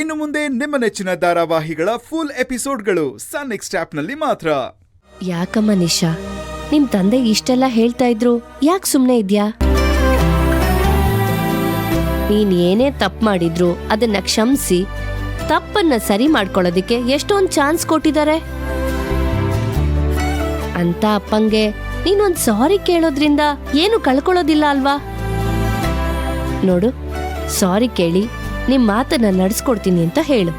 ಇನ್ನು ಮುಂದೆ ನಿಮ್ಮ ನೆಚ್ಚಿನ ಧಾರಾವಾಹಿಗಳ ಫುಲ್ ಎಪಿಸೋಡ್ಗಳು ಸನ್ ನೆಕ್ಸ್ಟ್ ಆಪ್ನಲ್ಲಿ ಮಾತ್ರ. ಯಾಕಮ್ಮ ನಿಶಾ, ನಿಮ್ ತಂದೆ ಇಷ್ಟೆಲ್ಲ ಹೇಳ್ತಾ ಇದ್ರು, ಯಾಕೆ ಸುಮ್ನೆ ಇದ್ಯಾ? ನೀನ್ ಏನೇ ತಪ್ಪು ಮಾಡಿದ್ರು ಅದನ್ನ ಕ್ಷಮಿಸಿ ತಪ್ಪನ್ನ ಸರಿ ಮಾಡ್ಕೊಳ್ಳೋದಿಕ್ಕೆ ಎಷ್ಟೊಂದ್ ಚಾನ್ಸ್ ಕೊಟ್ಟಿದ್ದಾರೆ. ಅಂತ ಅಪ್ಪಂಗೆ ನೀನೊಂದ್ ಸಾರಿ ಕೇಳೋದ್ರಿಂದ ಏನು ಕಳ್ಕೊಳ್ಳೋದಿಲ್ಲ ಅಲ್ವಾ? ನೋಡು, ಸಾರಿ ಕೇಳಿ ನಿಮ್ ಮಾತನ್ನ ನಡೆಸ್ಕೊಡ್ತೀನಿ ಅಂತ ಹೇಳು.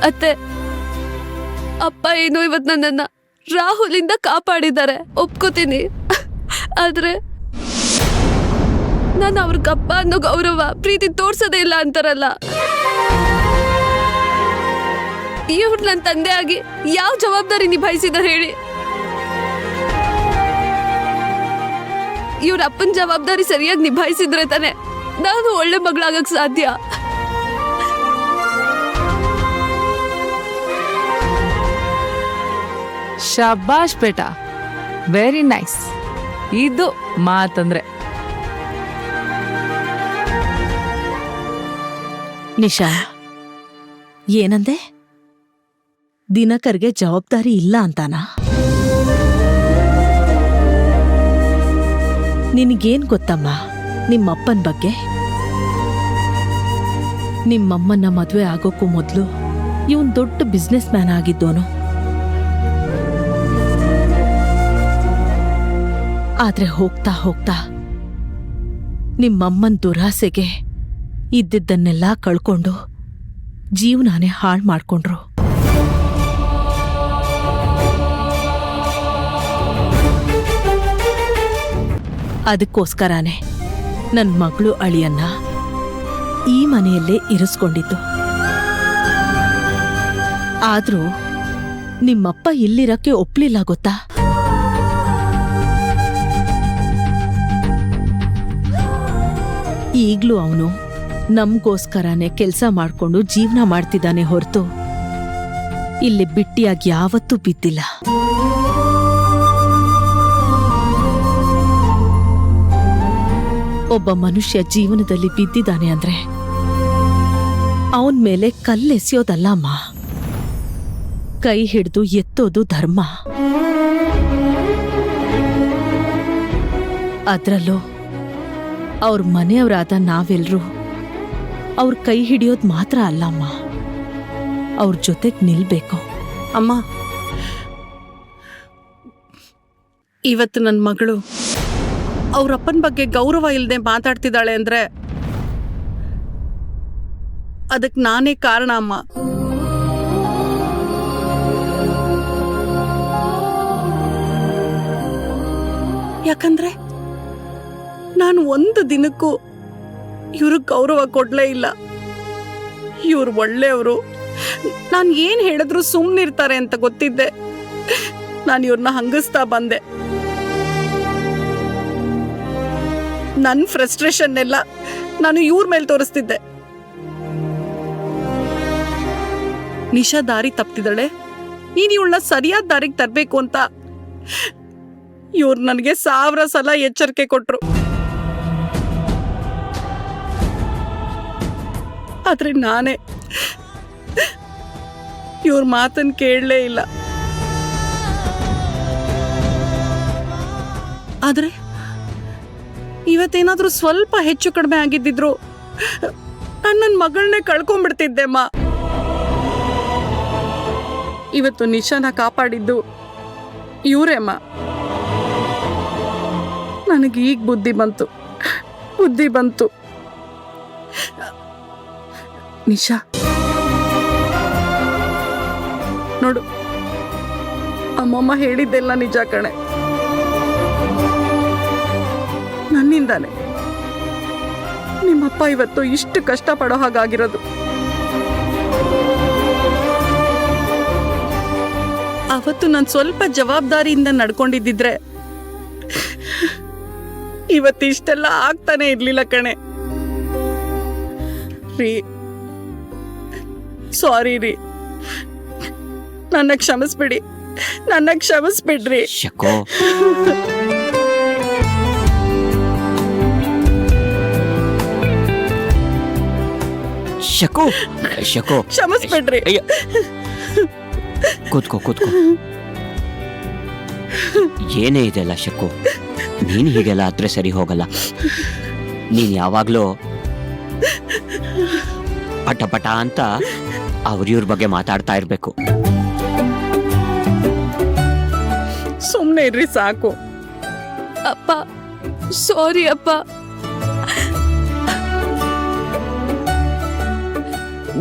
ಅತ್ತೆ, ಅಪ್ಪ ಏನು ಇವತ್ ನನ್ನನ್ನ ರಾಹುಲಿಂದ ಕಾಪಾಡಿದ್ದಾರೆ, ಒಪ್ಕೋತೀನಿ. ಆದ್ರೆ ನಾನು ಅವ್ರಿಗಪ್ಪ ಅನ್ನೋ ಗೌರವ ಪ್ರೀತಿ ತೋರ್ಸೋದೇ ಇಲ್ಲ ಅಂತಾರಲ್ಲ. ಇವ್ರು ನನ್ನ ತಂದೆ ಆಗಿ ಯಾವ ಜವಾಬ್ದಾರಿ ನಿಭಾಯಿಸಿದಾರೆ ಹೇಳಿ? ಇವ್ರ ಅಪ್ಪನ ಜವಾಬ್ದಾರಿ ಸರಿಯಾಗಿ ನಿಭಾಯಿಸಿದ್ರೆ ತಾನೆ ನಾನು ಒಳ್ಳೆ ಮಗಳಾಗಕ್ ಸಾಧ್ಯ. ಶಬಾಷ್ ಬೇಟಾ, ವೆರಿ ನೈಸ್. ಇದು ಮಾತಂದ್ರೆ. ನಿಶಾ, ಏನಂದೆ? ದಿನಕರ್ಗೆ ಜವಾಬ್ದಾರಿ ಇಲ್ಲ ಅಂತಾನ? ನಿನಗೇನ್ ಗೊತ್ತಮ್ಮ ನಿಮ್ಮಪ್ಪನ ಬಗ್ಗೆ? ನಿಮ್ಮಮ್ಮನ್ನ ಮದ್ವೆ ಆಗೋಕ್ಕೂ ಮೊದ್ಲು ಇವನ್ ದೊಡ್ಡ ಬಿಸ್ನೆಸ್ ಮ್ಯಾನ್ ಆಗಿದ್ದೋನು. ಆದ್ರೆ ಹೋಗ್ತಾ ಹೋಗ್ತಾ ನಿಮ್ಮಮ್ಮನ್ ದುರಾಸೆಗೆ ಇದ್ದಿದ್ದನ್ನೆಲ್ಲ ಕಳ್ಕೊಂಡು ಜೀವನಾನೇ ಹಾಳು ಮಾಡ್ಕೊಂಡ್ರು. ಅದಕ್ಕೋಸ್ಕರನೇ ನನ್ ಮಗಳು ಅಳಿಯನ್ನ ಈ ಮನೆಯಲ್ಲೇ ಇರಿಸ್ಕೊಂಡಿದ್ದು. ಆದ್ರೂ ನಿಮ್ಮಪ್ಪ ಇಲ್ಲಿರಕ್ಕೆ ಒಪ್ಲಿಲ್ಲ ಗೊತ್ತಾ? ಈಗ್ಲೂ ಅವನು ನಮ್ಗೋಸ್ಕರನೇ ಕೆಲ್ಸ ಮಾಡ್ಕೊಂಡು ಜೀವನ ಮಾಡ್ತಿದ್ದಾನೆ ಹೊರತು ಇಲ್ಲಿ ಬಿಟ್ಟಿಯಾಗಿ ಯಾವತ್ತೂ ಬಿದ್ದಿಲ್ಲ. ಒಬ್ಬ ಮನುಷ್ಯ ಜೀವನದಲ್ಲಿ ಬಿದ್ದಿದ್ದಾನೆ ಅಂದ್ರೆ ಅವನ್ ಮೇಲೆ ಕಲ್ಲೆಸೆಯೋದಲ್ಲ ಅಮ್ಮ, ಕೈ ಹಿಡಿದು ಎತ್ತೋದು ಧರ್ಮ. ಅದ್ರಲ್ಲೂ ಅವ್ರ ಮನೆಯವರಾದ ನಾವೆಲ್ರೂ ಅವ್ರ ಕೈ ಹಿಡಿಯೋದು ಮಾತ್ರ ಅಲ್ಲಮ್ಮ, ಅವ್ರ ಜೊತೆಗ್ ನಿಲ್ಬೇಕು. ಅಮ್ಮ, ಇವತ್ತು ನನ್ನ ಮಗಳು ಅವ್ರಪ್ಪನ ಬಗ್ಗೆ ಗೌರವ ಇಲ್ಲದೆ ಮಾತಾಡ್ತಿದ್ದಾಳೆ ಅಂದ್ರೆ ಅದಕ್ಕೆ ನಾನೇ ಕಾರಣ ಅಮ್ಮ. ಯಾಕಂದ್ರೆ ನಾನು ಒಂದು ದಿನಕ್ಕೂ ಇವ್ರಿಗೆ ಗೌರವ ಕೊಡ್ಲೇ ಇಲ್ಲ. ಇವ್ರು ಒಳ್ಳೆಯವರು, ನಾನು ಏನ್ ಹೇಳಿದ್ರು ಸುಮ್ಮನಿರ್ತಾರೆ ಅಂತ ಗೊತ್ತಿದ್ದೆ ನಾನು ಇವ್ರನ್ನ ಹಂಗಿಸ್ತಾ ಬಂದೆ. ನನ್ನ ಫ್ರಸ್ಟ್ರೇಷನ್ ಎಲ್ಲ ನಾನು ಇವ್ರ ಮೇಲೆ ತೋರಿಸ್ತಿದ್ದೆ. ನಿಶಾ ದಾರಿ ತಪ್ತಿದ್ದಾಳೆ, ನೀನು ಇವಳನ್ನ ಸರಿಯಾದ ದಾರಿಗೆ ತರಬೇಕು ಅಂತ ಇವ್ರು ನನಗೆ 1000 ಸಲ ಎಚ್ಚರಿಕೆ ಕೊಟ್ರು. ಆದ್ರೆ ನಾನೇ ಇವ್ರ ಮಾತನ್ನು ಕೇಳಲೇ ಇಲ್ಲ. ಆದ್ರೆ ಇವತ್ತೇನಾದ್ರೂ ಸ್ವಲ್ಪ ಹೆಚ್ಚು ಕಡಿಮೆ ಆಗಿದ್ದಿದ್ರು ನನ್ನ ಮಗಳನ್ನೇ ಕಳ್ಕೊಂಡ್ಬಿಡ್ತಿದ್ದೆಮ್ಮ. ಇವತ್ತು ನಿಶಾನ ಕಾಪಾಡಿದ್ದು ಇವರೇಮ್ಮ. ನನಗೆ ಈಗ ಬುದ್ಧಿ ಬಂತು. ನಿಶಾ ನೋಡು, ಅಮ್ಮಮ್ಮ ಹೇಳಿದ್ದೆಲ್ಲ ನಿಜ ಕಣೆ. ನನ್ನಿಂದಾನೆ ನಿಮ್ಮಪ್ಪ ಇವತ್ತು ಇಷ್ಟು ಕಷ್ಟಪಡೋ ಹಾಗಾಗಿರೋದು. ಅವತ್ತು ನಾನು ಸ್ವಲ್ಪ ಜವಾಬ್ದಾರಿಯಿಂದ ನಡ್ಕೊಂಡಿದ್ದಿದ್ರೆ ಇವತ್ತಿಷ್ಟೆಲ್ಲ ಆಗ್ತಾನೆ ಇರ್ಲಿಲ್ಲ ಕಣೆ. ರೀ, ಸಾರಿ ರೀ, ನನ್ನ ಕ್ಷಮಿಸ್ಬಿಡ್ರಿ. ಶಕು ಶಕು ಕ್ಷಮಿಸ್ಬಿಡ್ರಿ. ಅಯ್ಯ. ಕೂತ್ಕೋ ಕೂತ್ಕೋ. ಏನೇ ಇದೆಲ್ಲ ಶಕು, ನೀನು ಹೀಗೆಲ್ಲ ಹತ್ರ ಸರಿ ಹೋಗಲ್ಲ. ನೀನ್ ಯಾವಾಗ್ಲೂ ಪಟ ಪಟ ಅಂತ ಅವ್ರಿವ್ರ ಬಗ್ಗೆ ಮಾತಾಡ್ತಾ ಇರ್ಬೇಕು. ಸುಮ್ನೆ ಇರ್ರಿ ಸಾಕು. ಅಪ್ಪ ಸಾರಿ ಅಪ್ಪ.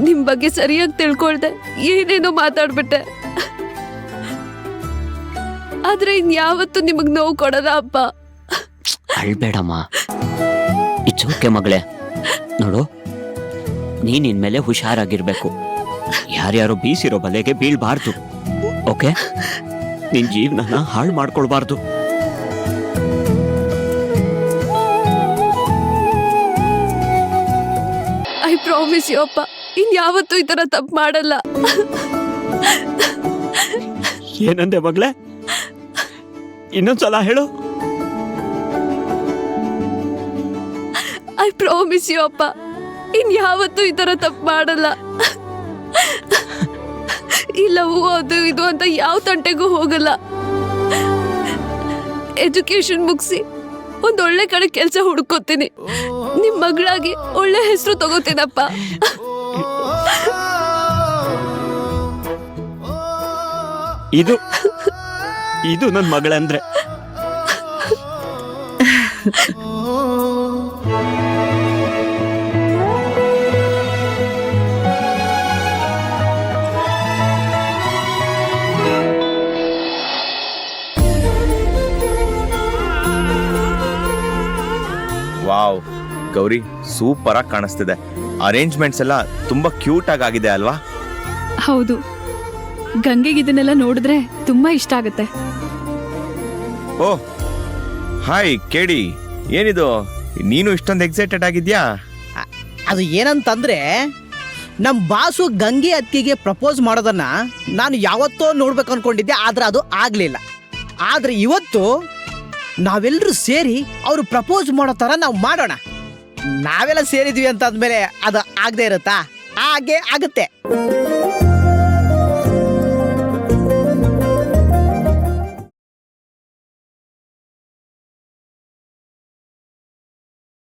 ನಿಮ್ ಬಗ್ಗೆ ಸರಿಯಾಗಿ ತಿಳ್ಕೊಳ್ದೆ ಏನೇನೋ ಮಾತಾಡ್ಬಿಟ್ಟೆ. ಆದ್ರೆ ಇನ್ಯಾವತ್ತೂ ನಿಮಗ್ ನೋವು ಕೊಡಲ್ಲ ಅಪ್ಪ. ಅಳ್ಬೇಡಮ್ಮ, ಇಟ್ಸ್ ಓಕೆ ಮಗಳೇ. ನೋಡು, ನೀನ್ ಇನ್ಮೇಲೆ ಹುಷಾರಾಗಿರ್ಬೇಕು. ಯಾರ್ಯಾರೋ ಬೀಸಿರೋ ಬಲೆಗೆ ಬೀಳ್ಬಾರ್ದು. ಓಕೆ? ನಿನ್ ಜೀವನನ ಹಾಳು ಮಾಡ್ಕೊಳ್ಬಾರ್ದು. ಐ ಪ್ರಾಮಿಸ್ ಯು ಅಪ್ಪ, ಇನ್ಯಾವತ್ತೂ ಈ ತರ ತಪ್ಪು ಮಾಡಲ್ಲ. ಏನಂದೆ ಮಗಳೇ? ಇನ್ನೊಂದ್ಸಲ ಹೇಳು. ಐ ಪ್ರಾಮಿಸ್ ಯು ಅಪ್ಪ, ಇನ್ಯಾವತ್ತೂ ಈ ತರ ತಪ್ಪು ಮಾಡಲ್ಲ. ಇಲ್ಲವೂ ಅದು ಇದು ಅಂತ ಯಾವ ತಂಟೆಗೂ ಹೋಗಲ್ಲ. ಎಜುಕೇಶನ್ ಮುಗಿಸಿ ಒಂದೊಳ್ಳೆ ಕಡೆ ಕೆಲಸ ಹುಡ್ಕೋತೀನಿ. ನಿಮ್ ಮಗಳಾಗಿ ಒಳ್ಳೆ ಹೆಸರು ತಗೋತೀನಪ್ಪ. ಇದು ಇದು ನನ್ನ ಮಗಳಂದ್ರೆ. ವಾವ್ ಗೌರಿ, ಸೂಪರ್ ಆಗಿ ಕಾಣಿಸ್ತಿದೆ. ಅರೇಂಜ್ಮೆಂಟ್ಸ್ ಎಲ್ಲ ತುಂಬಾ ಕ್ಯೂಟ್ ಆಗಿದೆ ಅಲ್ವಾ? ಹೌದು, ಗಂಗೆಗೆ ಇದನ್ನೆಲ್ಲ ನೋಡಿದ್ರೆ ತುಂಬಾ ಇಷ್ಟ ಆಗುತ್ತೆ. ಓಹ್ ಹಾಯ್ ಕೇಳಿ, ಏನಿದು ನೀನು ಇಷ್ಟೊಂದು ಎಕ್ಸೈಟೆಡ್ ಆಗಿದ್ಯಾ? ಅದು ಏನಂತಂದ್ರೆ ನಮ್ಮ ಬಾಸು ಗಂಗೆ ಅತ್ತಿಗೆ ಪ್ರಪೋಸ್ ಮಾಡೋದನ್ನ ನಾನು ಯಾವತ್ತೋ ನೋಡ್ಬೇಕು ಅನ್ಕೊಂಡಿದ್ದೆ, ಆದ್ರೆ ಅದು ಆಗ್ಲಿಲ್ಲ. ಆದ್ರೆ ಇವತ್ತು ನಾವೆಲ್ಲರೂ ಸೇರಿ ಅವರು ಪ್ರಪೋಸ್ ಮಾಡೋ ತರ ನಾವು ಮಾಡೋಣ. ನಾವೆಲ್ಲ ಸೇರಿದ್ವಿ ಅಂತ ಅಂದ್ಮೇಲೆ ಅದು ಆಗದೆ ಇರುತ್ತಾ? ಹಾಗೆ ಆಗುತ್ತೆ.